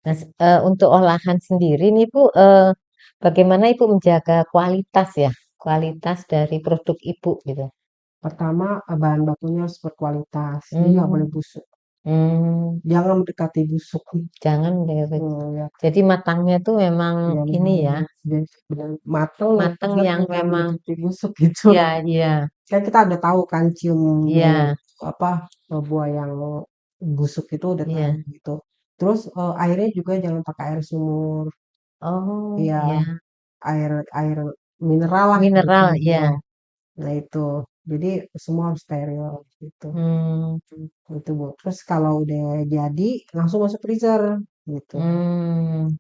Nah, untuk olahan sendiri nih Bu, bagaimana Ibu menjaga kualitas ya, kualitas dari produk Ibu gitu? Pertama, bahan bakunya harus berkualitas, dia nggak boleh Hmm, busuk. hmm, Jangan mendekati busuk. jangan deh. Ya, Jadi matangnya tuh memang ya ini ya, benar mateng yang matang yang nggak memang mendekati busuk gitu. ya, iya, Kan kita udah tahu kan cium bau iya, apa buah yang busuk itu udah tahu iya. gitu. Terus airnya juga jangan pakai air sumur, Oh, ya iya. air air mineral lah gitu. Mineral, Ya. ya. Nah itu, jadi semua harus steril gitu. Hmm, Itu Bu. Terus kalau udah jadi langsung masuk freezer gitu.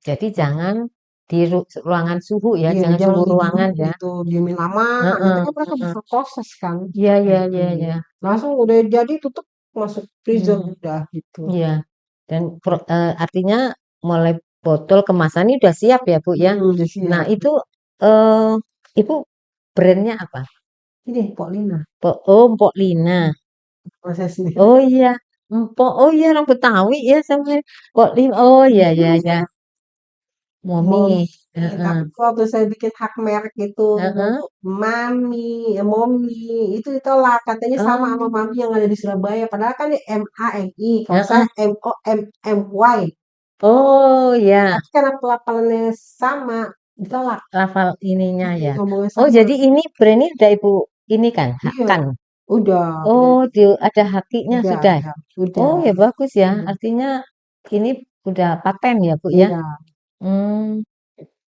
jadi jangan di ruangan suhu ya, Iya, jangan jangan suhu didiemin ruangan ya. gitu, diemin lama, nanti Heeh, kan mereka heeh. berproses kan. Iya, iya, Gitu. iya, iya. Langsung udah jadi tutup masuk freezer Hmm, udah gitu. iya. Dan artinya mulai botol kemasan ini udah siap ya Bu ya. Udah Nah siap. itu eh Ibu brandnya apa? Ini Poklina Oh, Mpok Lina. proses sendiri. Oh iya, Mpok. Oh iya orang Betawi ya sama Mpok Lina. Oh iya, iya, iya. Momi, Momi. tapi Heeh, waktu saya bikin hak merek itu heeh. Mami, Momi itu ditolak katanya sama sama Oh, Mami yang ada di Surabaya. Padahal kan dia MAMI, kalau saya heeh. MOMMY. Oh ya, Tapi karena pelafalannya sama, ditolak. lafal ininya ya. Ngomongnya Oh sama. jadi ini brand ini udah Ibu ini kan, Iya, hakkan. udah, Oh, ada hakinya sudah. udah, Oh ya bagus ya. udah. Artinya ini udah paten ya Bu ya. Iya, Hmm,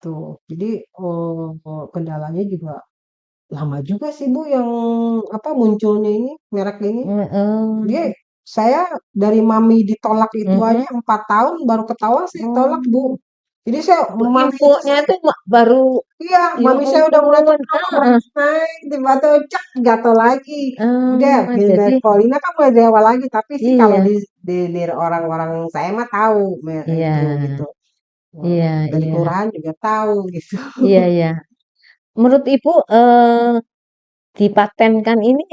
tuh. Jadi kendalanya juga lama juga sih Bu yang apa munculnya ini merek ini. Dia mm, saya dari Mami ditolak itu mm, aja 4 tahun baru ketahuan saya ditolak Bu. oh, Jadi saya Mami itu infonya saya itu baru iya ya Mami saya udah mulai ampun. terkenal berat naik tiba-tiba cek jatuh lagi. Udah Jadi dari Paulina kan mulai dari awal lagi tapi sih kalau iya, di orang-orang saya mah tahu iya, itu gitu. iya, Dari iya, kelurahan juga tahu gitu. iya, iya. Menurut Ibu dipatenkan ini,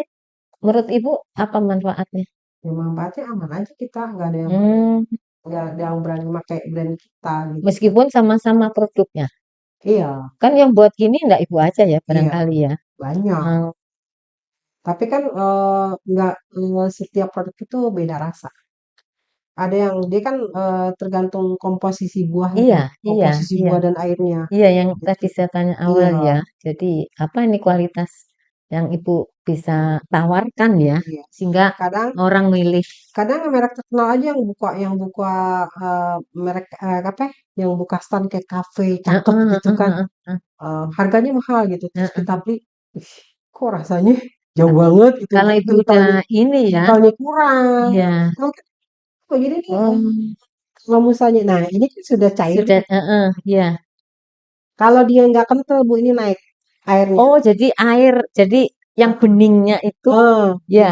menurut Ibu apa manfaatnya? Ya manfaatnya aman aja kita Hmm, nggak ada yang berani pakai brand kita gitu. meskipun sama-sama produknya. Iya, Kan yang buat gini enggak Ibu aja ya iya barangkali ya. banyak. Hmm, Tapi kan nggak setiap produk itu beda rasa. Ada yang dia kan tergantung komposisi buahnya, iya, iya, komposisi iya. buah dan airnya. Iya, yang Gitu. tadi saya tanya awal Iya, ya. Jadi, apa ini kualitas yang Ibu bisa tawarkan ya, iya. sehingga Kadang orang milih. kadang merek terkenal aja yang buka merek apa? Ya, yang buka stand kayak kafe Heeh, cakep heeh, gitu kan. heeh, heeh, Harganya mahal gitu. Terus kita heeh. beli, ih, kok rasanya jauh Tapi banget gitu. kalau Ibu udah Kentalnya ini ya, kentalnya kurang. iya. Kalau kita, oh jadi nih Oh, kalau misalnya, nah ini kan sudah cair sudah, nih. heeh, iya. Kalau dia nggak kental Bu, ini naik airnya. Oh, jadi air, jadi yang beningnya itu, Eh, ya.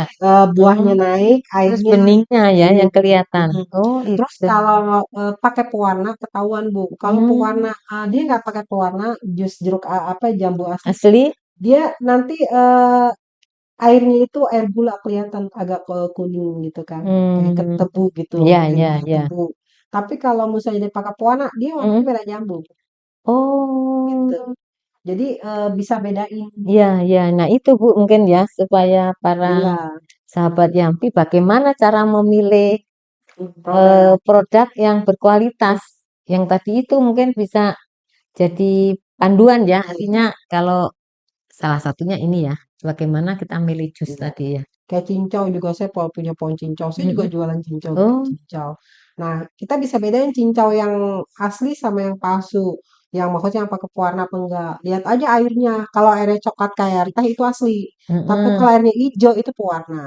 buahnya Oh, naik, terus airnya beningnya ya ini. yang kelihatan. Mhm. Oh, Terus itu. kalau pakai pewarna ketahuan Bu. Kalau Hmm, pewarna dia nggak pakai pewarna jus jeruk apa jambu asli, asli? dia nanti airnya itu air gula kelihatan agak kuning gitu kan, kayak Hmm, tebu gitu, ya, kayak ya, gula ya. tebu. Tapi kalau misalnya dia pakai pewarna, dia warnanya Hmm. merah jambu gitu. Oh, Jadi bisa bedain. ya, ya. Nah, itu Bu mungkin ya supaya para Iya, sahabat Yampi bagaimana cara memilih produk. produk yang berkualitas. Yang tadi itu mungkin bisa jadi panduan ya. Artinya kalau salah satunya ini ya, bagaimana kita milih jus Iya. tadi ya. Kayak cincau juga saya punya pohon cincau. Saya juga Mm-mm. jualan cincau bibit Oh, cincau. Nah, kita bisa bedain cincau yang asli sama yang palsu. Yang maksudnya yang pakai pewarna apa enggak. Lihat aja airnya. Kalau airnya coklat kayak air teh itu asli. Tapi mm-mm. kalau airnya hijau itu pewarna.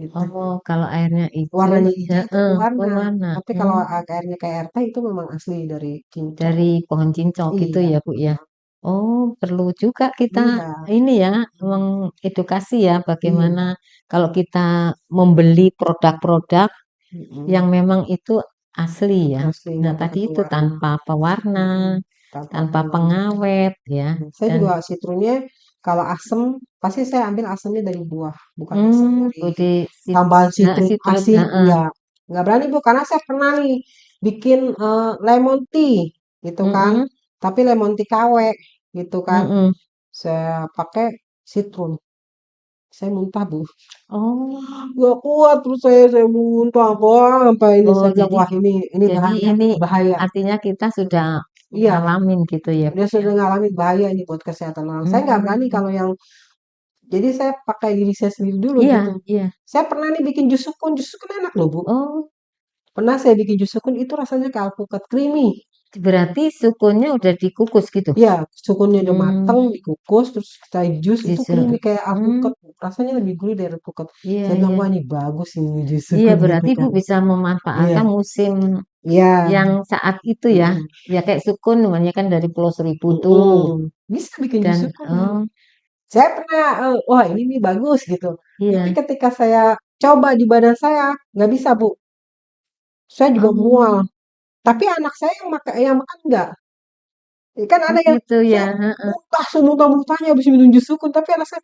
Gitu. Oh, kalau airnya hijau, Warnanya hijau itu heeh, pewarna. pewarna. Tapi kalau Hmm. airnya kayak air teh itu memang asli dari cincau. Dari pohon cincau gitu Iya. ya, Bu ya. Oh, perlu juga kita Iya. ini ya, mengedukasi ya bagaimana Iya. kalau kita membeli produk-produk yang Mm-mm. memang itu asli ya. Asli Nah, nggak pakai tadi itu pewarna. tanpa pewarna, Mm-mm. Tanpa tanpa pewarna. pengawet ya. Saya Dan juga citrunnya kalau asem pasti saya ambil asemnya dari buah, bukan asam dari udah tambahan citrun citrus, asin. heeh. Enggak berani Bu karena saya pernah nih bikin lemon tea gitu kan, Mm-mm. tapi lemon tea KW gitu kan. Mm-mm. Saya pakai citron. Saya muntah, Bu. Oh, Nggak kuat terus saya muntah. Wah, sampai ini oh, saya bilang, wah ini jadi bahaya, ini bahaya. artinya kita sudah Iya, ngalamin gitu ya, Bu dia ya. sudah ngalamin bahaya ini buat kesehatan orang. Saya nggak berani Hmm, kalau yang, jadi saya pakai diri saya sendiri dulu iya, gitu. iya. Saya pernah nih bikin jus sukun enak loh, Bu. Oh, Pernah saya bikin jus sukun itu rasanya kayak alpukat creamy. berarti sukunnya udah dikukus gitu. Iya, sukunnya udah Hmm, mateng, dikukus, terus kita jus itu justru. creamy kayak Hmm, alpukat. Rasanya lebih gurih dari alpukat. iya, Saya bilang, iya. wah ini bagus ini jus Iya, sukun gitu berarti Ibu kan. bisa Iya, memanfaatkan musim iya. yang saat itu ya. Mm-mm. Ya kayak sukun namanya kan dari Pulau Seribu tuh. Mm-mm. Bisa bikin jus Dan sukun. Saya pernah, wah ini nih bagus gitu. Tapi iya. ketika saya coba di badan saya, nggak bisa Bu. Saya juga mual. Oh, Tapi anak saya yang makan enggak. Kan oh ada yang gitu ya. saya Heeh, muntah semuntah-muntahnya habis minum jus sukun. Tapi anak saya,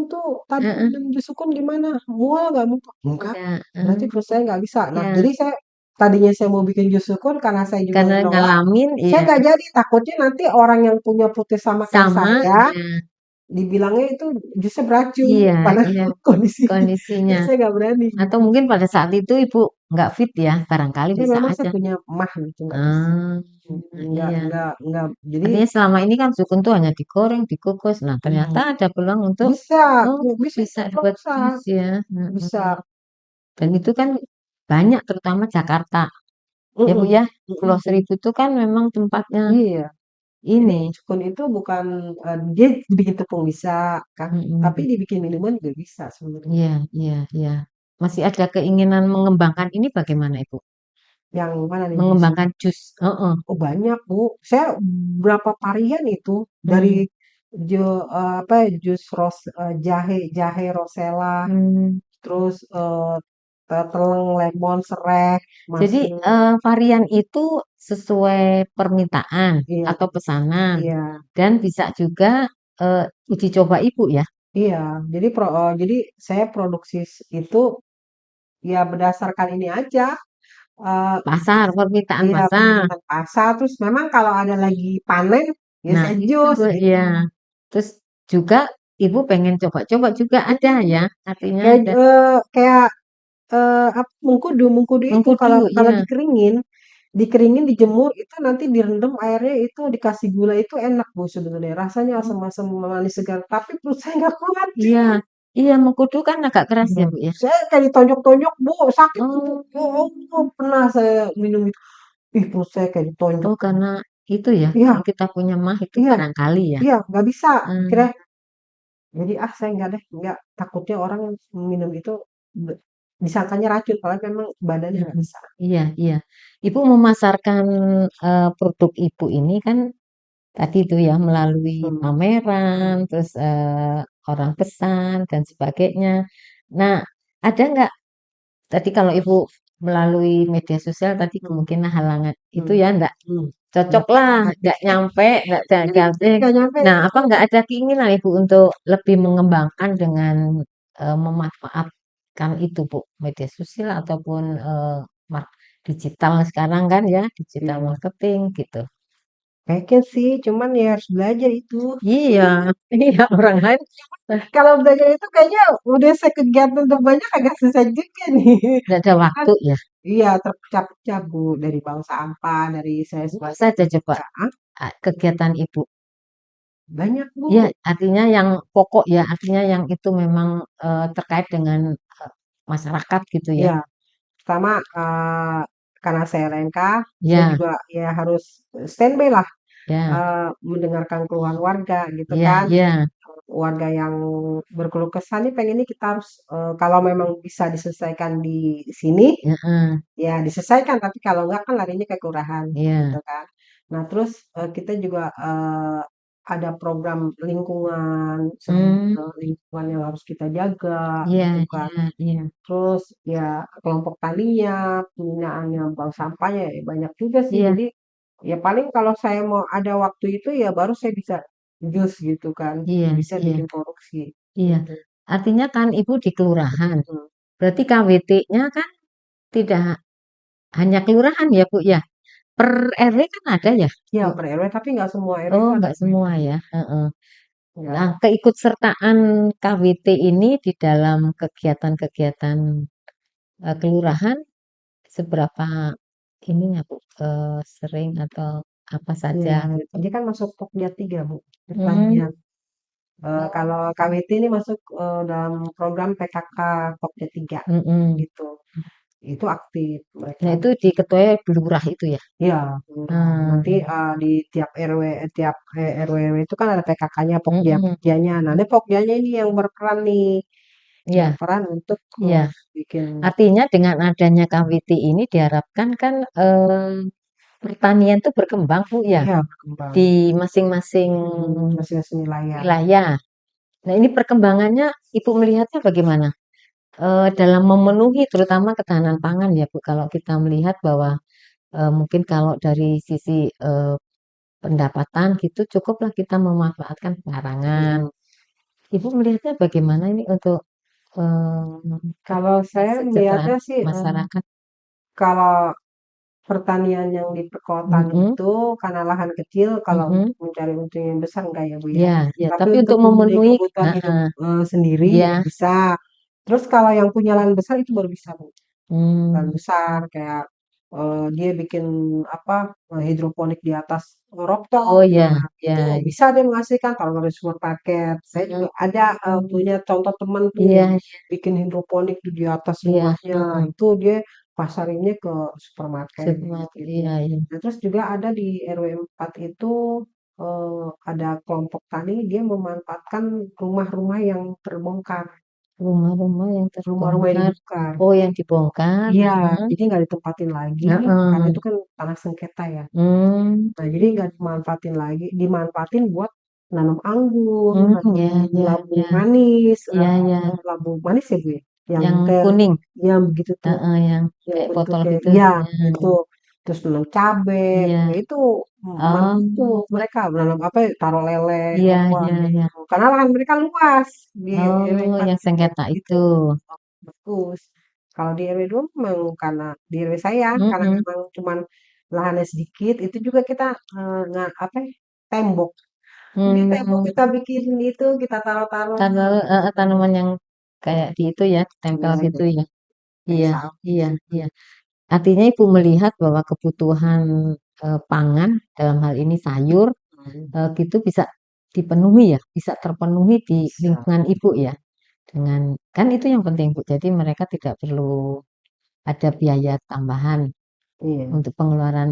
itu tadi heeh. minum jus sukun gimana? Mual nggak muntah? Enggak. Enggak. Berarti perut saya nggak bisa. Nah, Ya, jadi tadinya saya mau bikin jus sukun karena saya juga karena menolak. ngalamin Saya ya nggak jadi. Takutnya nanti orang yang punya perutnya sama kayak sama saya, ya. dibilangnya itu jusnya beracun. Iya, Padahal iya kondisinya. kondisinya. Jadi saya nggak berani. Atau mungkin pada saat itu Ibu nggak fit ya, barangkali Ya bisa memang saya aja. punya emah gitu, nggak bisa. Ah, iya. Nggak. Jadi Artinya selama ini kan sukun tuh hanya digoreng, dikukus. Nah, ternyata mm, ada peluang untuk bisa, oh bisa bisa itu dapat bisa, jus ya. bisa. Mm-mm. Dan itu kan banyak terutama Jakarta. Ya Bu Mm-mm, ya, Pulau mm-mm. Seribu itu kan memang tempatnya Iya. Jadi ini. sukun itu bukan dia dibikin tepung bisa, kan? Tapi Mm-mm. dibikin minuman juga bisa sebenarnya. Iya, iya, iya. Masih ada keinginan mengembangkan ini bagaimana Ibu? Yang mana nih jus? Mengembangkan jus. Heeh. Oh banyak Bu. Saya berapa varian itu dari Hmm. apa ya, jus jahe jahe rosella, Hmm. terus teleng, lemon, serai, Jadi masuk. varian itu sesuai permintaan Iya, atau pesanan iya, dan bisa juga uji coba Ibu ya. iya. Jadi saya produksi itu ya berdasarkan ini aja. eh, Pasar, permintaan Iya, pasar. permintaan pasar. Terus memang kalau ada lagi panen, ya Nah, saya itu jus ya. gitu. Terus juga Ibu pengen coba-coba juga ada Mm-mm. ya. Artinya Kayak ada kayak apa mengkudu itu mengkudu kalau kalau ya. dikeringin, dijemur itu nanti direndam airnya itu dikasih gula itu enak Bu sebenarnya. Rasanya Oh, asam-asam manis segar. Tapi perut saya nggak kuat. iya. Iya, mengkudu kan agak keras Iya. ya, Bu ya. Saya kayak ditonjok-tonjok Bu, sakit tuh Bu. Ya Oh, Allah, pernah saya minum itu. Ih, perut saya kayak ditonjok. oh karena itu ya, Iya, kalau kita punya mah itu iya, barangkali ya. iya, nggak bisa. Hmm, Kira Jadi saya nggak deh, nggak. Takutnya orang minum itu be- disangkanya racun, kalau memang badannya nggak mm-mm. bisa. Iya, iya. Ibu memasarkan produk Ibu ini kan tadi itu ya melalui Hmm. pameran, terus orang pesan dan sebagainya. Nah, ada nggak tadi kalau Ibu melalui media sosial tadi Hmm. kemungkinan halangan itu Hmm. ya enggak Hmm. cocok Nggak lah, nggak enggak nyampe, enggak ganti. nggak nyampe. Nah, apa enggak ada keinginan Ibu untuk lebih mengembangkan dengan memanfaatkan itu Bu, media sosial ataupun digital sekarang kan ya, digital Iya. marketing gitu. Pengen sih, cuman ya harus belajar itu. Iya, iya orang lain Kalau belajar itu kayaknya udah saya kegiatan terbanyak agak susah juga nih. enggak ada Kan, waktu ya. iya terpecah-pecah Bu, dari bank sampah, dari saya Apa sebagai saja coba perusahaan, kegiatan Ibu? banyak Ya, Bu. artinya yang pokok ya, artinya yang itu memang terkait dengan masyarakat gitu ya. Ya, pertama karena saya RNK, saya Ya, juga ya harus standby lah, ya, mendengarkan keluhan warga gitu ya, kan. ya, Warga yang berkeluh kesah nih pengen ini kita harus, kalau memang bisa diselesaikan di sini, ya, ya diselesaikan, tapi kalau enggak kan larinya ke kelurahan gitu ya, kan. Nah terus, kita juga, ada program lingkungan, hmm, lingkungan yang harus kita jaga iya, gitu kan. iya, iya, Terus ya kelompok taninya, pembinaannya, bank sampahnya, ya banyak juga sih. iya, Jadi ya paling kalau saya mau ada waktu itu ya baru saya bisa jus gitu kan, iya, bisa iya, bikin produksi iya. gitu. Artinya kan Ibu di kelurahan, Hmm. berarti KWT-nya kan tidak hanya kelurahan ya Bu ya? Per RW kan ada ya Iya Bu? per RW, tapi nggak semua RW Oh itu ada nggak semua KWT. ya? Heeh. Nah, Ya, keikutsertaan KWT ini di dalam kegiatan-kegiatan kelurahan seberapa ininya Bu? Sering atau apa iya, saja? dia kan masuk Pokja 3 Bu, Hmm. pertanian. Kalau KWT ini masuk dalam program PKK Pokja 3 Mm-mm. gitu. Itu aktif Nah mereka. itu diketuai lurah itu ya? Iya, lurah. Nanti Hmm. di tiap RW, tiap RW itu kan ada PKK-nya, Pokja, Mm-mm. Pokjanya. Nah, ada Pokjanya ini yang berperan nih, Iya, berperan untuk iya. bikin Artinya dengan adanya KWT ini diharapkan kan pertanian itu berkembang Bu ya iya berkembang di masing-masing masing-masing wilayah. wilayah. Nah ini perkembangannya Ibu melihatnya bagaimana? Dalam memenuhi terutama ketahanan pangan ya Bu. Kalau kita melihat bahwa mungkin kalau dari sisi pendapatan gitu cukuplah kita memanfaatkan pekarangan. Ibu melihatnya bagaimana ini untuk Kalau saya kesejahteraan melihatnya sih, masyarakat? kalau pertanian yang di perkotaan Mm-mm, itu karena lahan kecil, kalau mm-mm. untuk mencari untung yang besar enggak ya Bu ya. Ya, ya. Tapi Tapi untuk untuk memenuhi memenuhi, kebutuhan hidup sendiri ya, bisa. Terus kalau yang punya lahan besar itu baru bisa Bu. Lahan hmm, besar kayak dia bikin apa hidroponik di atas rooftop. oh ya, Nah, itu ya, bisa dia menghasilkan kalau dari supermarket. Saya juga ada punya contoh teman tuh yang iya, bikin hidroponik di atas iya, rumahnya. Itu dia pasarinnya ke supermarket supermarket, gitu. iya, iya. Nah, terus juga ada di RW 4 itu ada kelompok tani dia memanfaatkan rumah-rumah yang terbongkar, Rumah-rumah yang rumah-rumah yang terbongkar, dibongkar. oh yang dibongkar, Iya, heeh, jadi nggak ditempatin lagi karena heeh, itu kan tanah sengketa ya. hmm, Nah, jadi nggak dimanfaatin lagi, dimanfaatin buat nanam anggur, hmm, nanam ya, ya, labu ya, manis, ya, ya, labu manis ya Bu ya, yang yang kayak kuning, yang begitu tuh, heeh, yang yang kayak botol bentuknya, gitu, iya ya, itu. Terus nanam cabe, iya, ya itu oh, tuh mereka menanam apa ya, taruh lele, iya, apa iya, gitu. iya, Karena lahan mereka luas di RW oh, 4 yang sengketa itu itu, bagus. Kalau di RW 2 memang karena di RW saya, karena mm-mm, memang cuman lahannya sedikit, itu juga kita apa ya, tembok. Di tembok hmm, kita bikin itu, kita taruh-taruh tanaman yang kayak di itu ya, tempel ya, gitu ya, jadi iya, sawi. iya, iya. Artinya Ibu melihat bahwa kebutuhan pangan dalam hal ini sayur gitu bisa dipenuhi ya, bisa terpenuhi di Bisa. lingkungan Ibu ya. Dengan kan itu yang penting Bu. Jadi mereka tidak perlu ada biaya tambahan Iya. untuk pengeluaran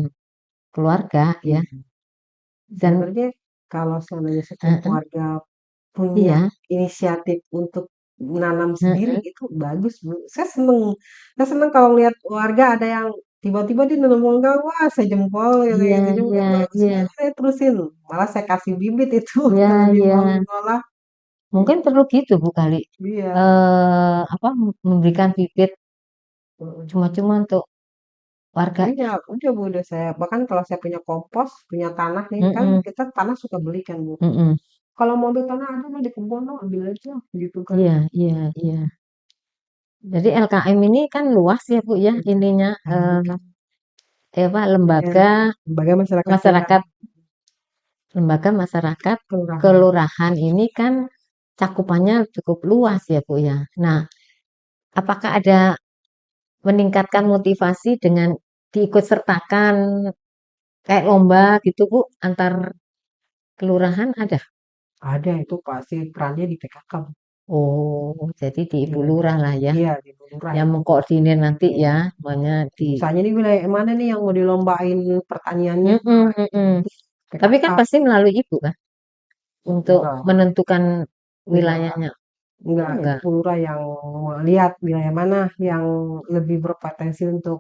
keluarga ya. Iya. Dan Sebenarnya kalau seandainya setiap eh, keluarga punya iya, inisiatif untuk menanam sendiri eh, itu bagus, Bu. Saya seneng kalau lihat warga ada yang tiba-tiba dia nanam mangga, wah sejempol gitu iya, ya, sejempol iya, bagus iya, banget saya terusin. Malah saya kasih bibit itu iya, kalau dia iya. mau ngolah. Mungkin perlu gitu Bu kali. Iya. Apa memberikan bibit Heeh. cuma-cuma untuk warga. Iya, udah Bu, udah saya bahkan kalau saya punya kompos, punya tanah nih, kan Mm-mm, kita tanah suka beli kan Bu. mm-mm. Kalau mau ambil tanah ada mah di kebun no, ambil aja gitu kan. Iya, iya, iya. Jadi LKM ini kan luas ya Bu ya ininya apa Ya, lembaga lembaga masyarakat masyarakat masyarakat kelurahan. kelurahan ini kan cakupannya cukup luas ya Bu ya. Nah, apakah ada meningkatkan motivasi dengan diikut sertakan kayak lomba gitu Bu antar kelurahan ada? Ada itu pasti perannya di PKK. Bu. Oh, jadi di Ibu Iya, Lurah lah ya iya di lurah yang itu. mengkoordinir nanti Iya. ya semuanya di. Misalnya ini wilayah mana nih yang mau dilombain pertaniannya? Mm-mm, mm-mm. Tapi PKK. kan pasti melalui Ibu kan untuk Enggak, menentukan enggak, wilayahnya. Oh, enggak. Itu enggak. lurah yang lihat wilayah mana yang lebih berpotensi untuk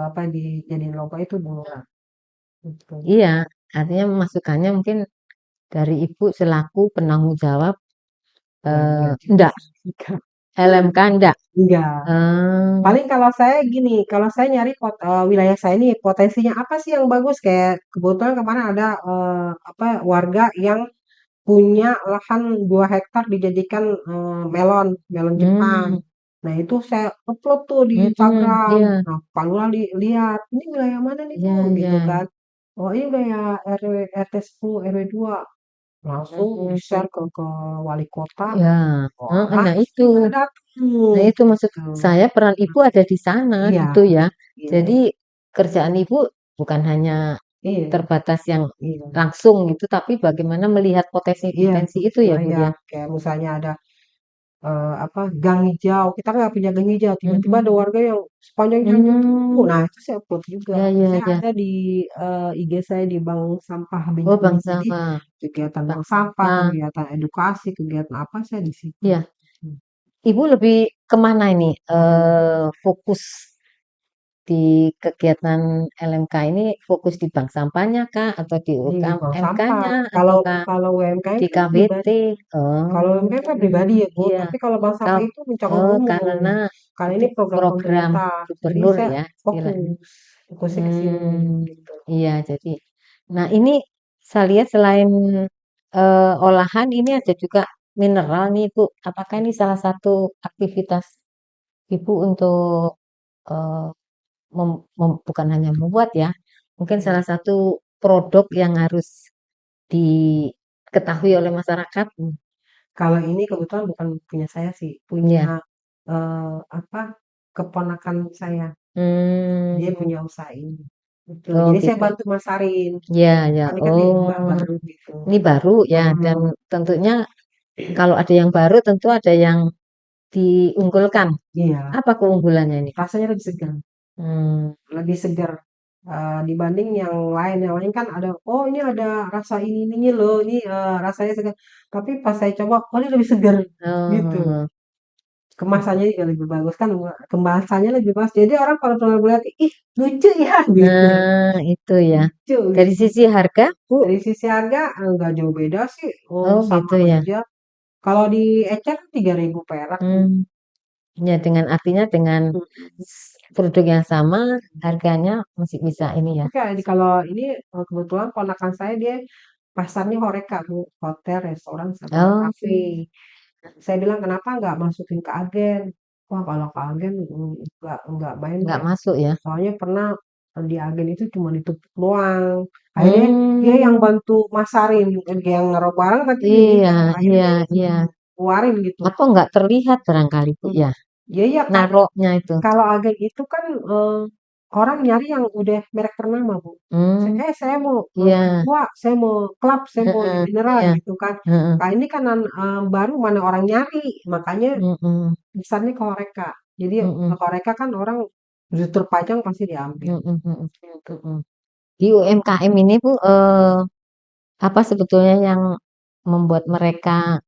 apa dijadiin lomba itu bu lurah. Gitu. Iya, artinya masukannya mungkin dari Ibu selaku penanggung jawab Ya, enggak juga enggak, sih. LMK enggak. Enggak. Eh, Paling kalau saya gini, kalau saya nyari wilayah saya ini potensinya apa sih yang bagus? Kayak kebetulan kemarin ada apa warga yang punya lahan 2 hektar dijadikan melon, melon Jepang. hmm, Nah, itu saya upload tuh di Mhm, Instagram. iya, Nah, Pak Lurah lihat, "Ini wilayah mana nih, iya, Bu?" iya. Gitu kan. "Oh, ini wilayah RT 10, RW 2." Langsung Mhm, di-share ke wali kota. iya, Wah, heeh, nah langsung itu. pada Nah dateng itu maksud gitu. saya peran ibu ada di sana Iya, gitu ya. iya, Jadi kerjaan ibu bukan hanya iya, terbatas yang iya, langsung gitu, tapi bagaimana melihat iya. potensi-potensi itu ya Bu Wilayah ya? kayak misalnya ada apa, gang hijau, kita kan nggak punya gang hijau, tiba-tiba ada Mhm. warga yang sepanjang jalan itu, Mmm, nah itu saya upload juga. ya ya Saya ya. ada di IG saya di Bank Sampah Oh Bencana. Bank Jadi Sampah, kegiatan Bank bank sampah, Sampah, kegiatan edukasi, kegiatan apa saya di situ. iya. Hmm. Ibu lebih kemana ini, fokus di kegiatan LMK ini, fokus di bank sampahnya kah? Atau di Di bank sampah. UMK-nya? Kalau Ataukah kalau UMKM di kan KWT? pribadi. Kalau Oh, UMKM kan pribadi ya Bu, iya. tapi kalau bank sampah Kal itu mencakup oh, umum. karena Karena itu ini program program pemerintah, jadi gubernur saya ya istilahnya. fokusnya ke sini Hmm, gitu. iya jadi nah ini saya lihat selain, olahan ini ada juga mineral nih Bu. Apakah ini salah satu aktivitas Ibu untuk, eee, bukan hanya membuat ya, mungkin salah Iya. satu produk yang harus diketahui oleh masyarakat? Kalau ini kebetulan bukan punya saya sih, Iya. punya, apa, keponakan saya. Dia Mmm, punya usaha ini, gitu. oh Jadi saya gitu. bantu masarin, Iya ya, ini kan dia oh, baru gitu. ini baru ya dan Mhm, tentunya kalau ada yang baru tentu ada yang diunggulkan. iya, Apa keunggulannya ini? rasanya lebih segar, Mmm, lebih segar, dibanding yang lain. Yang lain kan ada, "Oh, ini ada rasa ini loh, ini, rasanya segar." Tapi pas saya coba, "Oh, ini lebih segar." Gitu. oh, Kemasannya juga lebih bagus kan, kemasannya lebih bagus. Jadi orang kalau pernah melihat, "Ih, lucu ya," gitu. nah itu ya. Lucu Dari gitu. sisi harga, Bu? Dari sisi harga, nggak jauh beda sih, Oh sama gitu ya. aja. Kalau di ecer 3.000 perak sih. Mmm, ya dengan artinya dengan Mhm. produk yang sama harganya masih bisa ini ya? Tapi kalau ini, kebetulan ponakan saya dia pasarnya HoReCa, Bu, hotel, restoran, sama Oh, kafe. Saya bilang, "Kenapa nggak masukin ke agen?" Wah, kalau ke agen, nggak main nggak deh. masuk ya? Soalnya pernah di agen itu cuma ditutup doang. Akhirnya dia yang Mmm, bantu masarin, yang naruh barang tapi iya dia, akhirnya iya dia iya. keluarin gitu. Atau nggak terlihat barangkali, Bu, Mhm. ya? Iya iya, Kak. Naroknya itu? Kalau agen itu kan, orang nyari yang udah merek ternama, Bu. Mmm, Saya mau, iya, Aqua, saya mau Club, saya mau heeh, mineral iya, gitu kan. heeh, Nah, ini kan baru mana orang nyari, makanya mhm, besarnya ke HoReCa. Jadi ke mhm, HoReCa kan orang begitu terpajang pasti diambil. mhm mhm, Gitu. mhm. Di UMKM ini Bu, apa sebetulnya yang membuat mereka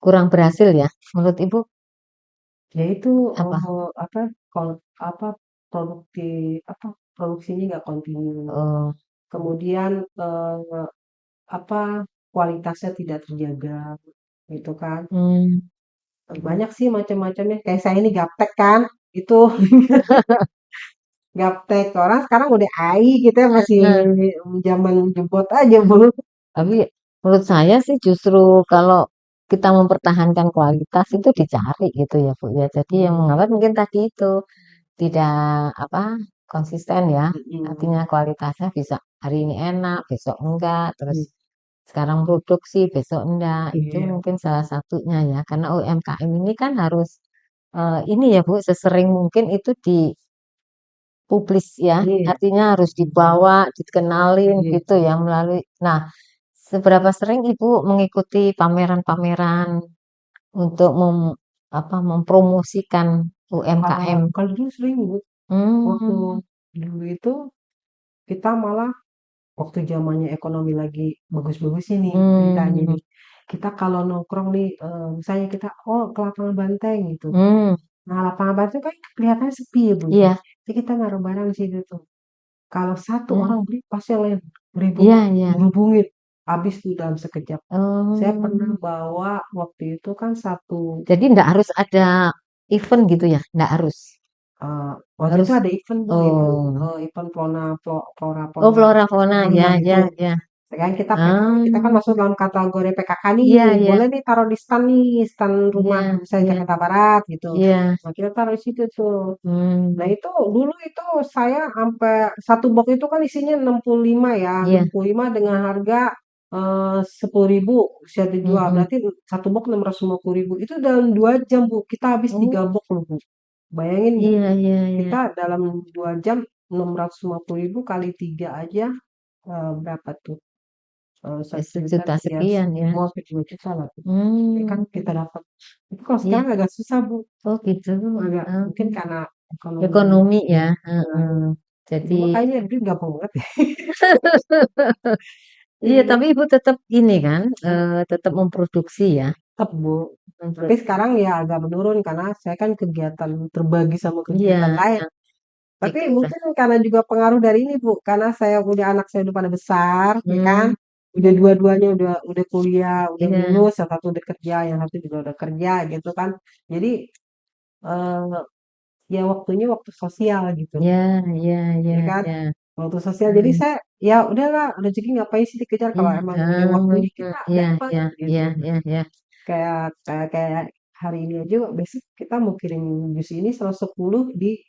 kurang berhasil ya, menurut Ibu Ya itu, apa? apa, kalau apa, produkti apa, produksinya nggak kontinu. Oh, Kemudian, apa, kualitasnya tidak terjaga, gitu kan. mmm, Banyak sih macam-macamnya, kayak saya ini gaptek kan, itu gaptek. Orang sekarang udah AI, kita masih heeh, zaman jebot aja, Bu. tapi menurut saya sih justru kalau kita mempertahankan kualitas itu dicari gitu ya, Bu, ya. Jadi yang Mhm, menghambat mungkin tadi itu, tidak apa, konsisten ya, artinya mhm, kualitasnya bisa hari ini enak, besok enggak, terus mhm, sekarang produksi, besok enggak, itu iya, mungkin salah satunya ya. Karena UMKM ini kan harus, ini ya Bu, sesering mungkin itu dipublis ya, iya, artinya harus mhm, dibawa, dikenalin iya. gitu ya melalui nah, seberapa sering Ibu mengikuti pameran-pameran untuk mempromosikan Kalau UMKM? kalau dulu sering, Bu. Waktu Mmm, dulu itu kita malah waktu zamannya ekonomi lagi bagus-bagusnya nih ceritanya mmm, nih. Kita kalau nongkrong nih, misalnya kita, oh ke lapangan Banteng gitu. mmm, Nah, lapangan Banteng kan kelihatannya sepi ya, Bu, ya. iya, Jadi kita naruh barang di situ tuh. Kalau satu mmm, orang beli pasti yang lain ribut, iya iya, dihubungin, habis tuh dalam sekejap. Saya pernah oh, bawa waktu itu kan satu, jadi ndak harus ada event gitu ya? Ndak harus? eee, waktu itu Harus ada event, Bu, itu, oh event Flora oh, Flora Flora Fauna, Fauna ya itu. ya ya, Sekarang kita kan Ah, masuk dalam kategori PKK nih, iya, iya, boleh nih taruh di stand nih, stand iya, rumah misalnya iya, Jakarta Barat gitu. iya. Nah, kita taruh di situ tuh. Nah, Hmm, itu dulu itu saya sampai satu box itu kan isinya 65 ya, iya. 65 dengan harga 10.000 bisa dijual. Mm-mm. Berarti satu box 650.000. Itu dalam 2 jam, Bu. Kita habis Oh, 3 box loh, Bu. Bayangin iya, iya, iya. kita dalam 2 jam 650.000 kali 3 aja berapa tuh? Ya, 1 juta sejuta ya, sekian ya. mau 2 juta lah. Ya kan Hmm, kita dapat. Itu kalau iya. sekarang agak susah, Bu. Oh gitu. Agak mungkin Hmm, karena ekonomi. ekonomi ya. Nah, Heeh. Jadi, cuma kayaknya duit gampang banget ya. iya. Iya. Tapi ibu tetap ini kan, tetap memproduksi ya. Tetap, Bu. Tapi sekarang ya agak menurun karena saya kan kegiatan terbagi sama Iya, kegiatan lain. iya. Tapi Ikut. mungkin karena juga pengaruh dari ini, Bu. Karena saya udah anak saya udah pada besar, ya kan. Hmm, Udah dua-duanya udah kuliah, udah iya, lulus, yang satu udah kerja, yang satu juga udah kerja gitu kan. Jadi eh, ya waktunya waktu sosial gitu, iya, iya, iya, ya kan. iya. Waktu sosial. Jadi Hmm, saya ya udahlah rezeki ngapain sih dikejar kalau iya, emang udah waktunya kita iya, dapat iya, iya, gitu. iya, iya. Kayak hari ini aja besok kita mau kirim jus ini 110 di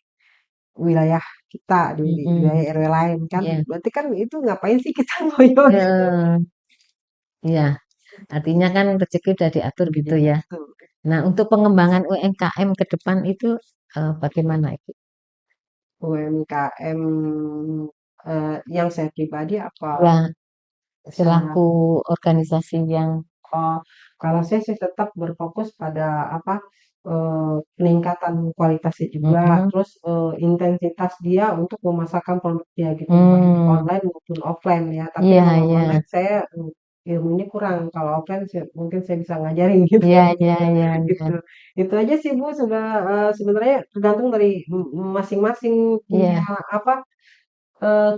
wilayah kita di wilayah Mm-mm. RW lain kan. Iya, Berarti kan itu ngapain sih kita ngoyo gitu. iya, iya. Artinya kan rezeki udah diatur gitu Ya ya. gitu. Nah, untuk pengembangan UMKM ke depan itu bagaimana Ibu? UMKM yang saya pribadi apa Ya, saya selaku organisasi yang oh, kalau saya sih tetap berfokus pada apa peningkatan kualitasnya juga, mm-mm. terus intensitas dia untuk memasarkan produknya gitu, baik Hmm, online maupun offline ya. Tapi iya, kalau iya, online saya ilmunya kurang, kalau offline mungkin saya bisa ngajarin gitu. iya, iya, iya, iya, Gitu. Itu aja sih Bu, sudah sebenarnya tergantung dari masing-masing punya iya. apa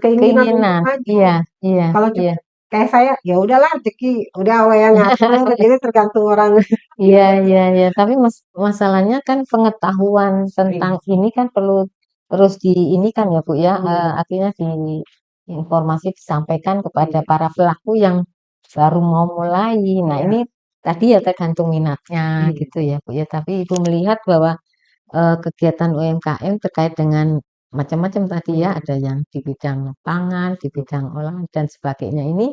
keinginan untuk Keinginan, maju. iya, iya, Kalau iya, kayak saya, ya udahlah rezeki, udah Allah yang ngatur, jadi tergantung orang. iya, iya, iya. Tapi masalahnya kan pengetahuan tentang Iya. ini kan perlu terus di ini kan ya Bu ya, Hmm, artinya di informasi disampaikan kepada iya, para pelaku yang baru mau mulai. Nah, iya, ini tadi ya tergantung minatnya iya, gitu ya Bu ya. Tapi Ibu melihat bahwa kegiatan UMKM terkait dengan macam-macam tadi ya, hmm, ada yang di bidang pangan, di bidang olahan dan sebagainya ini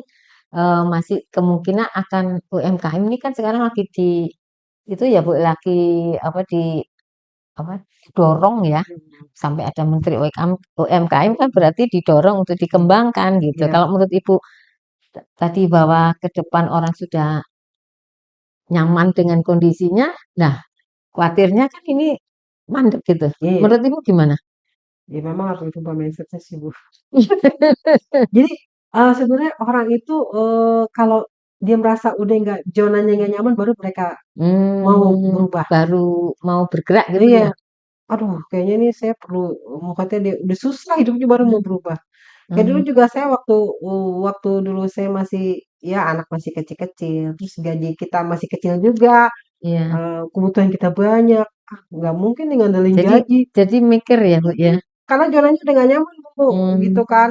masih kemungkinan akan UMKM ini kan sekarang lagi itu ya Bu lagi apa apa didorong ya hmm, sampai ada Menteri UMKM kan berarti didorong untuk dikembangkan gitu. iya, Kalau menurut Ibu tadi bahwa ke depan orang sudah nyaman dengan kondisinya, nah khawatirnya kan ini mandek gitu. iya. Menurut Ibu gimana? Ya memang harus berubah mindsetnya sih Bu. Jadi sebenarnya orang itu kalau dia merasa udah nggak zonanya nggak nyaman, baru mereka mau berubah. Baru mau bergerak gitu Iya, ya? aduh, kayaknya nih saya perlu, mau katanya dia udah susah hidupnya baru mau Mmm, berubah. Kayak dulu mmm, juga saya waktu dulu saya masih ya anak masih kecil-kecil, terus gaji kita masih kecil juga, iya. kebutuhan kita banyak, nggak mungkin nih ngandelin Jadi gaji. mikir ya, Bu, ya? Karena zonanya udah nggak nyaman, Bu, Mmm, gitu kan.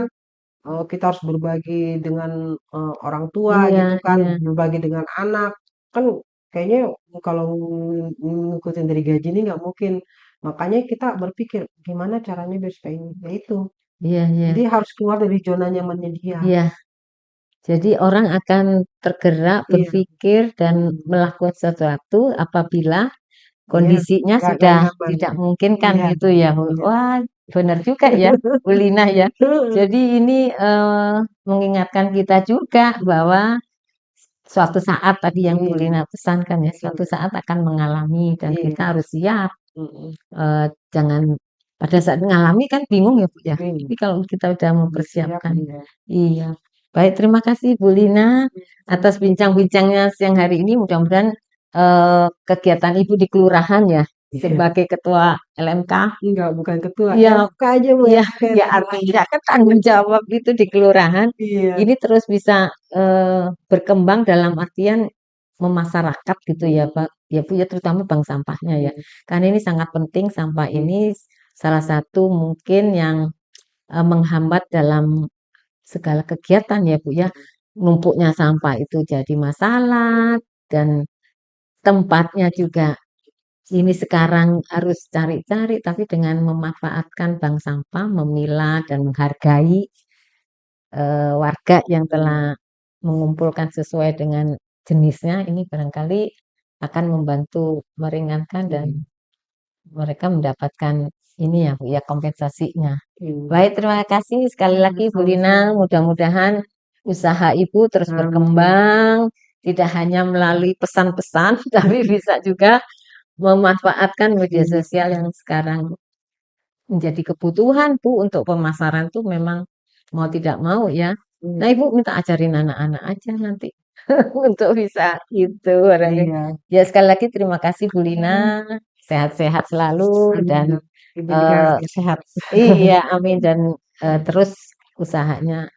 Kita harus berbagi dengan orang tua iya, gitu kan, iya, berbagi dengan anak. Kan kayaknya kalau ngikutin dari gaji ini nggak mungkin. Makanya kita berpikir gimana caranya biar supaya ini, ya itu. iya, iya, Jadi harus keluar dari zona nyamannya dia. iya. Jadi orang akan tergerak, Iya, berpikir dan mhm, melakukan sesuatu apabila iya, kondisinya nggak sudah nyaman. tidak memungkinkan Iya, gitu ya, Bu. iya. Wah, benar juga ya, Bu Lina ya. Jadi ini mengingatkan kita juga bahwa suatu saat tadi yang Bu Iya, Lina pesankan ya, suatu iya, saat akan mengalami dan kita iya, harus siap. mhm, Jangan pada saat mengalami kan bingung ya Bu ya. iya, Tapi kalau kita udah udah siap, mempersiapkan, iya. iya. Baik, terima kasih Bu Lina atas bincang-bincangnya siang hari ini. Mudah-mudahan kegiatan Ibu di kelurahan ya Iya, sebagai ketua LMK. enggak, bukan ketua, Iya, LK aja Bu, iya, LK ya tadi. artinya kan tanggung jawab itu di kelurahan Iya, ini terus bisa berkembang dalam artian memasyarakat gitu ya mhm, Pak. Ya Bu ya terutama bank sampahnya ya. iya, Karena ini sangat penting sampah iya, ini salah satu mungkin yang menghambat dalam segala kegiatan ya Bu ya. mhm, numpuknya sampah itu jadi masalah dan tempatnya juga ini sekarang harus cari-cari, tapi dengan memanfaatkan bank sampah, memilah dan menghargai warga yang telah mengumpulkan sesuai dengan jenisnya, ini barangkali akan membantu meringankan dan mereka mendapatkan ini ya Bu ya kompensasinya. Baik, terima kasih sekali lagi Bu Lina. Mudah-mudahan usaha Ibu terus berkembang, tidak hanya melalui pesan-pesan, tapi bisa juga memanfaatkan media sosial yang sekarang menjadi kebutuhan Bu untuk pemasaran tuh memang mau tidak mau ya. Nah Ibu minta ajarin anak-anak aja nanti untuk bisa itu orangnya. Ya sekali lagi terima kasih Bu Lina, sehat-sehat selalu dan sehat. iya amin dan terus usahanya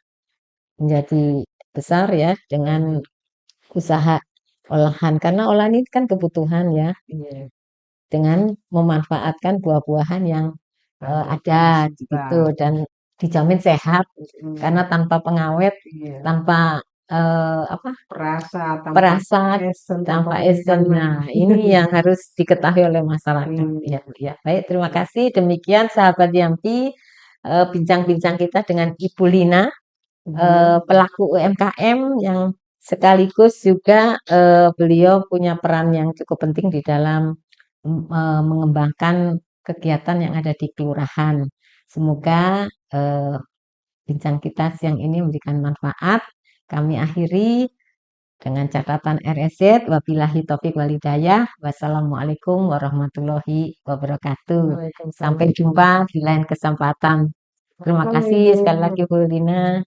menjadi besar ya dengan usaha olahan karena olahan ini kan kebutuhan ya dengan memanfaatkan buah-buahan yang ada gitu dan dijamin sehat karena tanpa pengawet, tanpa apa perasa, tanpa esen. Nah, ini yang harus diketahui oleh masyarakat. Ya, ya. Baik, terima kasih. Demikian sahabat Yampi, bincang-bincang kita dengan Ibu Lina, pelaku UMKM yang sekaligus juga beliau punya peran yang cukup penting di dalam mengembangkan kegiatan yang ada di kelurahan. Semoga bincang kita siang ini memberikan manfaat. Kami akhiri dengan catatan RSZ. Wabillahi taufiq walhidayah. Wassalamualaikum warahmatullahi wabarakatuh. Sampai jumpa di lain kesempatan. Terima kasih sekali lagi Bu Lina.